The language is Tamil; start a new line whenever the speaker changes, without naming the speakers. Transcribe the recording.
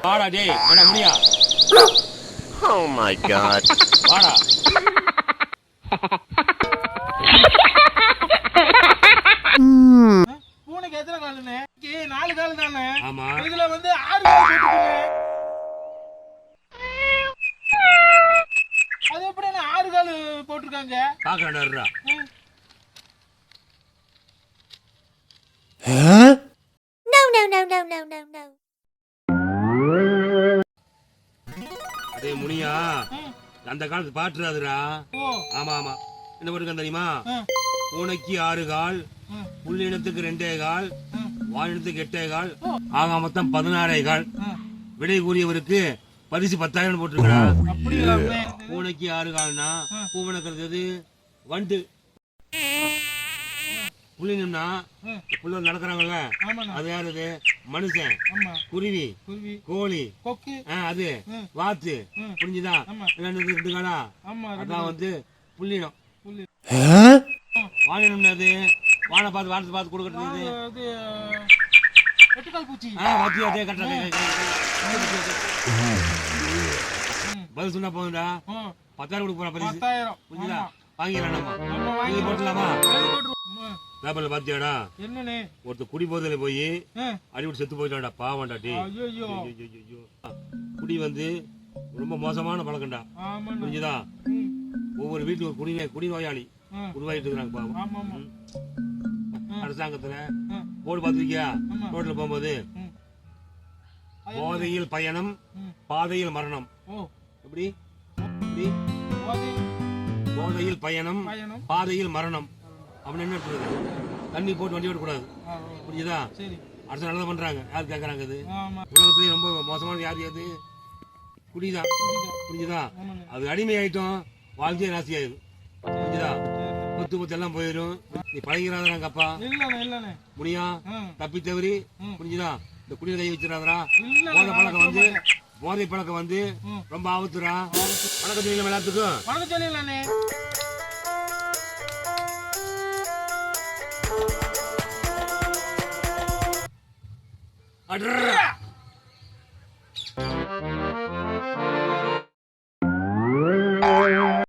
வாடா டேய் என்ன முடியா
Oh my god.
வாடா
பூனைக்கு எத்தனை காலுண்ணே? 4 காலு தானே.
ஆமா
இதுல வந்து 6 கால் போட்டுருக்குண்ணே. அது எப்படி 6 கால் போட்டிருக்காங்க?
பாக்கறடா
No.
அதே முனியா அந்த காலத்து பாட்டுறாதுடா. ஆமா ஆமா என்ன போட்டுருக்கான் தெரியுமா? பூனைக்கு 6 கால், புள்ளினத்துக்கு 2 கால், வாலினத்துக்கு 8 கால், ஆக மொத்தம் 16 கால். விடை கூறியவருக்கு பரிசு 10,000 போட்டுருக்கா. பூனைக்கு 6 கால்னா பூவனை கருது வண்டு. புள்ளினம்னா புள்ள நடக்கிறாங்கல்ல அது யாரு? மனுஷன், குருவி, கோழி, அது வாத்து. புரிஞ்சுதா? 2 காலா அதான் வந்து புள்ளினம். வாலினம் அது வானை பார்த்து வாரத்தை பார்த்து கொடுக்கறது. பதில் சொன்னா போதும்டா. 10,000 கொடுக்க போறா பரிசு. புரிஞ்சுதா? வாங்கிடலாம் நம்ம போட்டலாமா? பேப்பர்ல பாத்தியாடா
என்னனே
ஒருத்தர் குடி போதையில போய் அடிபட்டு செத்து போயிட்டான்டா. பாவம்டா டேய். குடி வந்து ரொம்ப மோசமான பழக்கம்டா. புரிஞ்சுதா? ஒவ்வொரு வீட்டுல ஒரு குடி நோயாளி உருவாகிட்டு இருக்கிறாங்க பாவம். அரசாங்கத்துல போர்டு பாத்திருக்கியா? ரோட்ல போகும்போது போதையில் பயணம் பாதையில் மரணம். எப்படி? போதையில் பயணம் பாதையில் மரணம் அப்படின்னு என்ன சொல்றது? தண்ணி போட்டு வண்டி ஓட்டக்கூடாது. புரிஞ்சுதா? அரசு நல்லதா பண்றாங்க. யாரு கேட்கறாங்க? இது உலகத்திலேயே ரொம்ப மோசமான யாரு? குடிதான். புரிஞ்சுதா? அது அடிமை ஆயிட்டோம், வாழ்க்கையே நாசி ஆயிடும். புரிஞ்சுதா? பத்து எல்லாம் போயிடும். நீ பழகிறாதாங்க அப்பா முடியா தப்பி தவறி. புரிஞ்சுதா? இந்த குடியை கை வச்சிடாதரா. போதை பழக்கம் வந்து ரொம்ப ஆபத்துரா. வணக்கம் சொல்லிடலாம் எல்லாத்துக்கும்.
வணக்கம் சொல்லிடலானே.
அட்ரா